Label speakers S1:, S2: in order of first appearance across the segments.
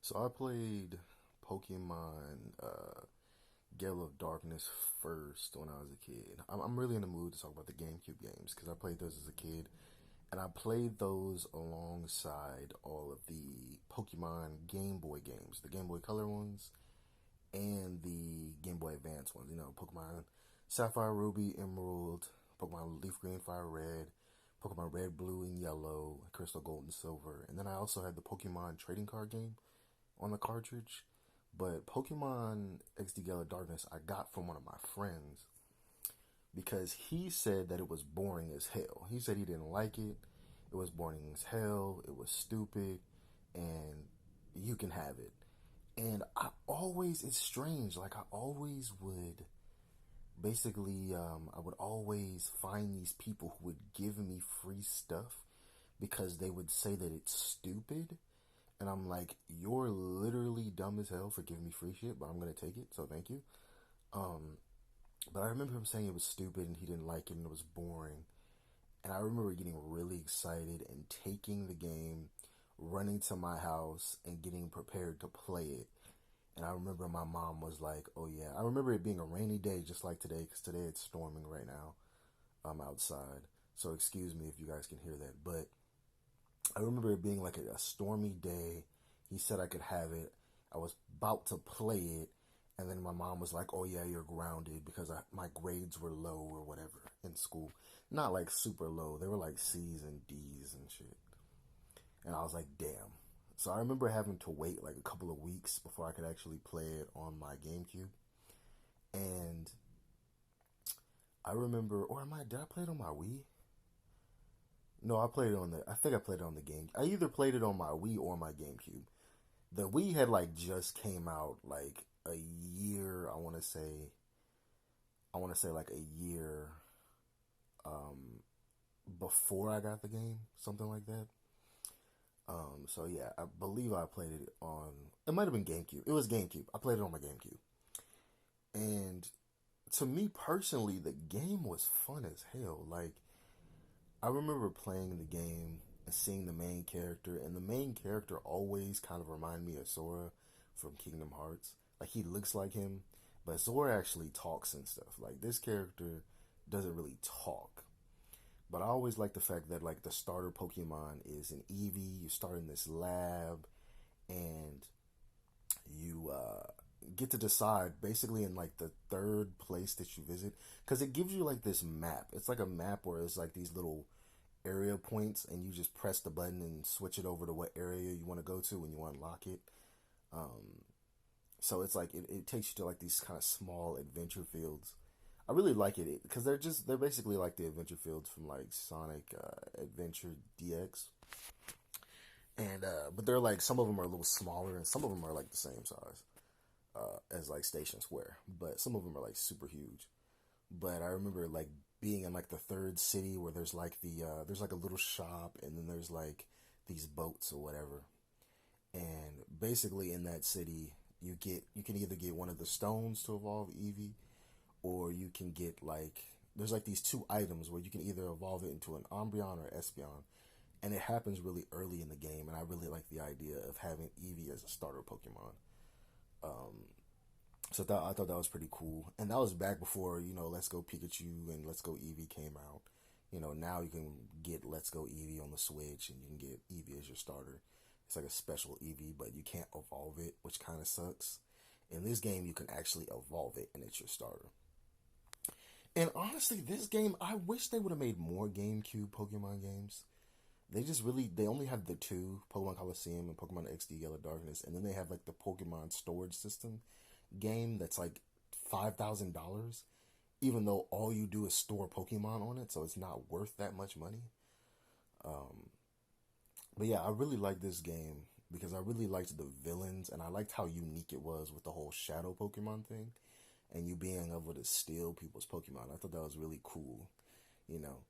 S1: So I played Pokemon Gale of Darkness first when I was a kid. I'm really in the mood to talk about the GameCube games because I played those as a kid, and I played those alongside all of the Pokemon Game Boy games, the Game Boy Color ones, and the Game Boy Advance ones. You know, Pokemon Sapphire, Ruby, Emerald, Pokemon Leaf Green, Fire Red, Pokemon Red, Blue, and Yellow, Crystal, Gold, and Silver. And then I also had the Pokemon trading card game on the cartridge. But Pokemon XD Gala Darkness I got from one of my friends because he said that it was boring as hell. He said he didn't like it. It was boring as hell. It was stupid, and you can have it. And it's strange. Like I always would, basically, I would always find these people who would give me free stuff because they would say that it's stupid. And I'm like, you're literally dumb as hell for giving me free shit, but I'm gonna take it, so thank you. But I remember him saying it was stupid and he didn't like it and it was boring. And I remember getting really excited and taking the game, running to my house and getting prepared to play it. And I remember my mom was like, "Oh yeah." I remember it being a rainy day, just like today, because today it's storming right now. I'm outside, so excuse me if you guys can hear that. But I remember it being like a stormy day. He said I could have it. I was about to play it, and then my mom was like, "Oh yeah, you're grounded because my grades were low or whatever in school. Not like super low. They were like C's and D's and shit." And I was like, "Damn." So I remember having to wait like a couple of weeks before I could actually play it on my GameCube. And I remember, did I play it on my Wii? No, I played it on I think I played it on the game. I either played it on my Wii or my GameCube. The Wii had like just came out like a year, I want to say like a year before I got the game, something like that. So yeah, I believe I played it on, it might have been GameCube. It was GameCube. I played it on my GameCube. And to me personally, the game was fun as hell. Like, I remember playing the game and seeing the main character, and the main character always kind of reminded me of Sora from Kingdom Hearts. Like, he looks like him, but Sora actually talks and stuff. Like, this character doesn't really talk. But I always like the fact that, like, the starter Pokemon is an Eevee. You start in this lab, and you get to decide basically in like the third place that you visit, because it gives you like this map. It's like a map where it's like these little area points, and you just press the button and switch it over to what area you want to go to when you unlock it. So it's like it takes you to like these kind of small adventure fields. I really like it because they're basically like the adventure fields from like Sonic Adventure DX. And but they're like, some of them are a little smaller and some of them are like the same size as like Station Square, but some of them are like super huge. But I remember like being in like the third city where there's like there's like a little shop, and then there's like these boats or whatever. And basically in that city, you can either get one of the stones to evolve Eevee, or you can get like, there's like these two items where you can either evolve it into an Umbreon or Espeon, and it happens really early in the game. And I really like the idea of having Eevee as a starter Pokemon. So I thought that was pretty cool, and that was back before, you know, Let's Go Pikachu and Let's Go Eevee came out. You know, now you can get Let's Go Eevee on the Switch, and you can get Eevee as your starter. It's like a special Eevee, but you can't evolve it, which kind of sucks. In this game, you can actually evolve it, and it's your starter. And honestly, this game, I wish they would have made more GameCube Pokemon games. They only have the two, Pokemon Coliseum and Pokemon XD Yellow Darkness, and then they have like the Pokemon storage system game that's like $5,000, even though all you do is store Pokemon on it, so it's not worth that much money. But yeah, I really like this game because I really liked the villains, and I liked how unique it was with the whole shadow Pokemon thing and you being able to steal people's Pokemon. I thought that was really cool, you know.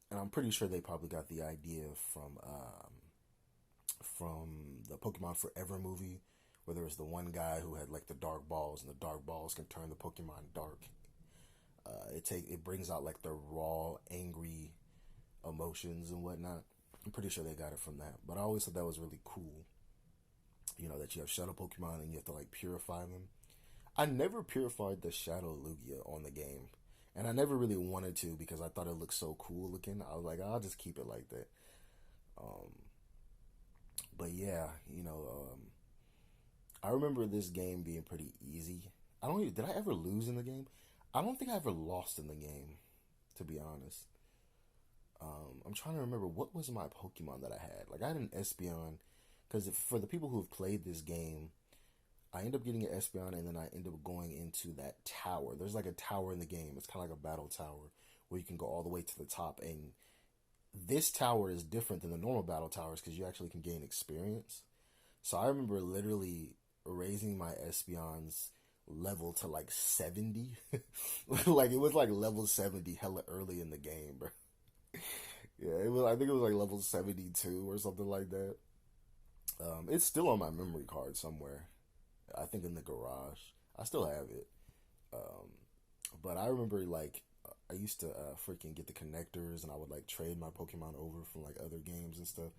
S1: And I'm pretty sure they probably got the idea from the Pokemon Forever movie, where there was the one guy who had like the dark balls, and the dark balls can turn the Pokemon dark. It brings out like the raw, angry emotions and whatnot. I'm pretty sure they got it from that. But I always thought that was really cool. You know, that you have shadow Pokemon and you have to like purify them. I never purified the Shadow Lugia on the game. And I never really wanted to because I thought it looked so cool looking. I was like, I'll just keep it like that. Um, but yeah, I remember this game being pretty easy. I don't even, did I ever lose in the game? I don't think I ever lost in the game, to be honest. I'm trying to remember what was my Pokemon that I had. Like I had an Espeon, because for the people who have played this game, I end up getting an Espeon, and then I end up going into that tower. There's like a tower in the game. It's kind of like a battle tower where you can go all the way to the top. And this tower is different than the normal battle towers because you actually can gain experience. So I remember literally raising my Espeon's level to like 70. Like it was like level 70 hella early in the game, bro. Yeah, it was. I think it was like level 72 or something like that. It's still on my memory card somewhere. I think in the garage. I still have it. Um, but I remember like I used to freaking get the connectors, and I would like trade my Pokemon over from like other games and stuff,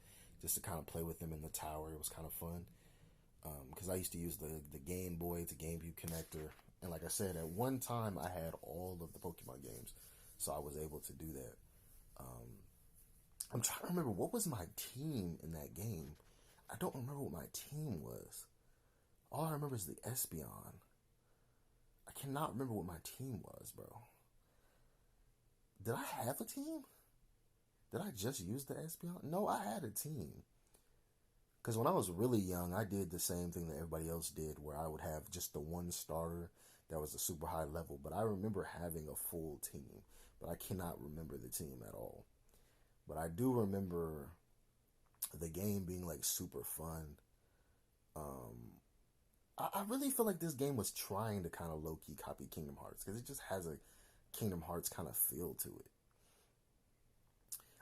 S1: just to kind of play with them in the tower. It was kind of fun because I used to use the Game Boy to GameCube connector, and like I said, at one time I had all of the Pokemon games, so I was able to do that. Um, I'm trying to remember what was my team in that game. I don't remember what my team was. All I remember is the Espeon. I cannot remember what my team was, bro. Did I have a team? Did I just use the Espeon? No, I had a team. Because when I was really young, I did the same thing that everybody else did, where I would have just the one starter that was a super high level. But I remember having a full team. But I cannot remember the team at all. But I do remember the game being like super fun. I really feel like this game was trying to kind of low key copy Kingdom Hearts because it just has a Kingdom Hearts kind of feel to it.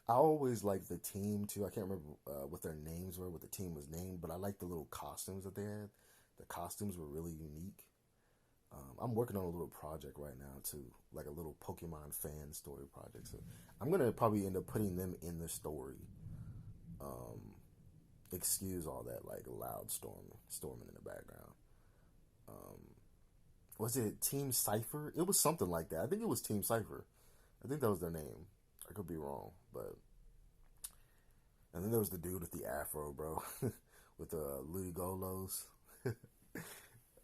S1: I always liked the team too. I can't remember what their names were, what the team was named, but I liked the little costumes that they had. The costumes were really unique. I'm working on a little project right now too, like a little Pokemon fan story project. So I'm gonna probably end up putting them in the story. Um, Excuse all that like loud storming in the background. Um, was it Team Cipher? It was something like that. I think it was Team Cipher. I think that was their name. I could be wrong, but and then there was the dude with the afro, bro, with the Louis Golos.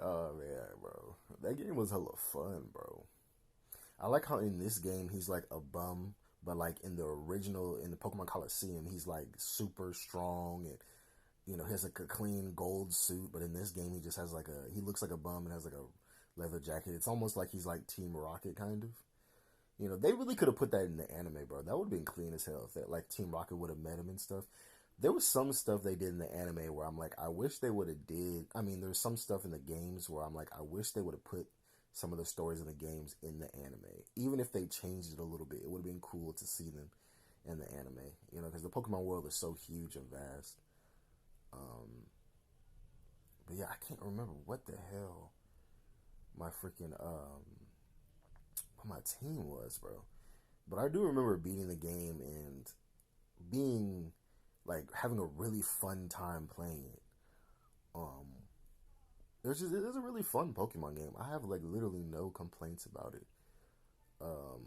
S1: Oh man, bro, that game was hella fun, bro. I like how in this game he's like a bum, but like in the original in the Pokemon Coliseum, he's like super strong and he has like a clean gold suit. But in this game, he just has like he looks like a bum and has like a leather jacket. It's almost like he's like Team Rocket kind of. They really could have put that in the anime, bro. That would have been clean as hell if that like Team Rocket would have met him and stuff. There was some stuff they did in the anime where I'm like, I wish they would have did. I mean, there's some stuff in the games where I'm like, I wish they would have put some of the stories in the games in the anime. Even if they changed it a little bit, it would have been cool to see them in the anime. Because the Pokemon world is so huge and vast. But yeah, I can't remember what the hell my freaking what my team was, bro. But I do remember beating the game and being like having a really fun time playing it. Um, it's a really fun Pokemon game. I have like literally no complaints about it. Um,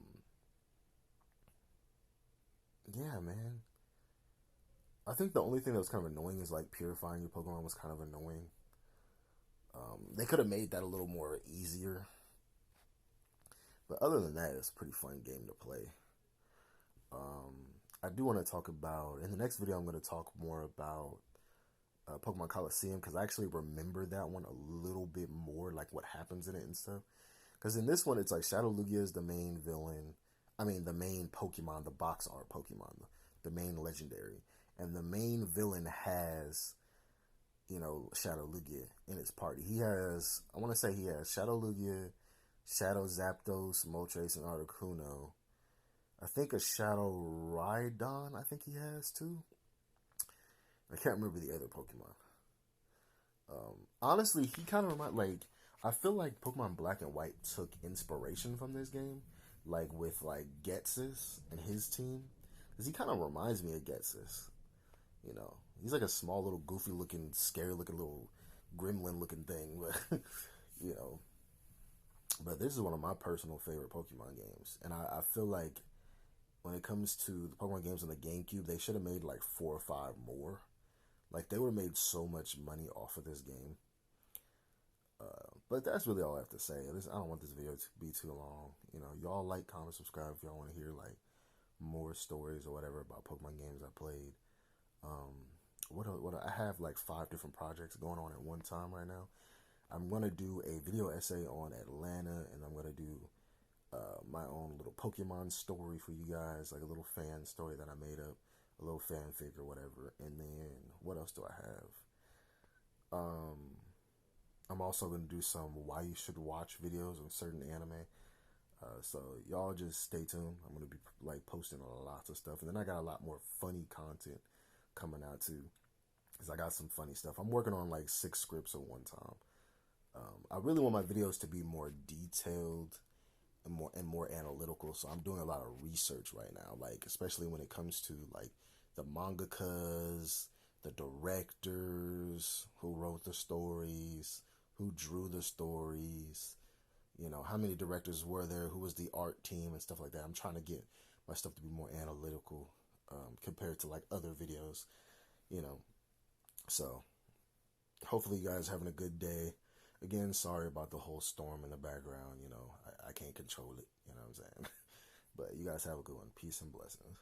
S1: yeah, man. I think the only thing that was kind of annoying is like purifying your Pokemon was kind of annoying. They could have made that a little more easier. But other than that, it's a pretty fun game to play. I do want to talk about in the next video. I'm going to talk more about Pokemon Coliseum because I actually remember that one a little bit more, like what happens in it and stuff. Because in this one, it's like Shadow Lugia is the main villain. I mean, the main Pokemon, the box art Pokemon, the main legendary, and the main villain has Shadow Lugia in his party. He has, I want to say he has Shadow Lugia, Shadow Zapdos, Moltres, and Articuno. I think a Shadow Rhydon, I think he has too. I can't remember the other Pokemon. Honestly, he kind of I feel like Pokemon Black and White took inspiration from this game, like with like Ghetsis and his team, because he kind of reminds me of Ghetsis. You know, he's like a small little goofy looking, scary looking little gremlin looking thing, but you know. But this is one of my personal favorite Pokemon games, and I feel like when it comes to the Pokemon games on the GameCube, they should have made like 4 or 5 more. Like they would have made so much money off of this game. But that's really all I have to say. I don't want this video to be too long. You know, y'all like, comment, subscribe if y'all want to hear like more stories or whatever about Pokemon games I played. What I have like 5 different projects going on at one time right now. I'm gonna do a video essay on Atlanta, and I'm gonna do my own little Pokemon story for you guys, like a little fan story that I made up, a little fanfic or whatever. And then what else do I have? I'm also gonna do some why you should watch videos on certain anime. So y'all just stay tuned. I'm gonna be like posting lots of stuff, and then I got a lot more funny content coming out too, because I got some funny stuff. I'm working on like 6 scripts at one time. I really want my videos to be more detailed and more analytical. So I'm doing a lot of research right now, like especially when it comes to like the mangakas, the directors who wrote the stories, who drew the stories, you know, how many directors were there, who was the art team and stuff like that. I'm trying to get my stuff to be more analytical compared to like other videos, you know. So hopefully you guys are having a good day. Again, sorry about the whole storm in the background. You know, I can't control it. You know what I'm saying? But you guys have a good one. Peace and blessings.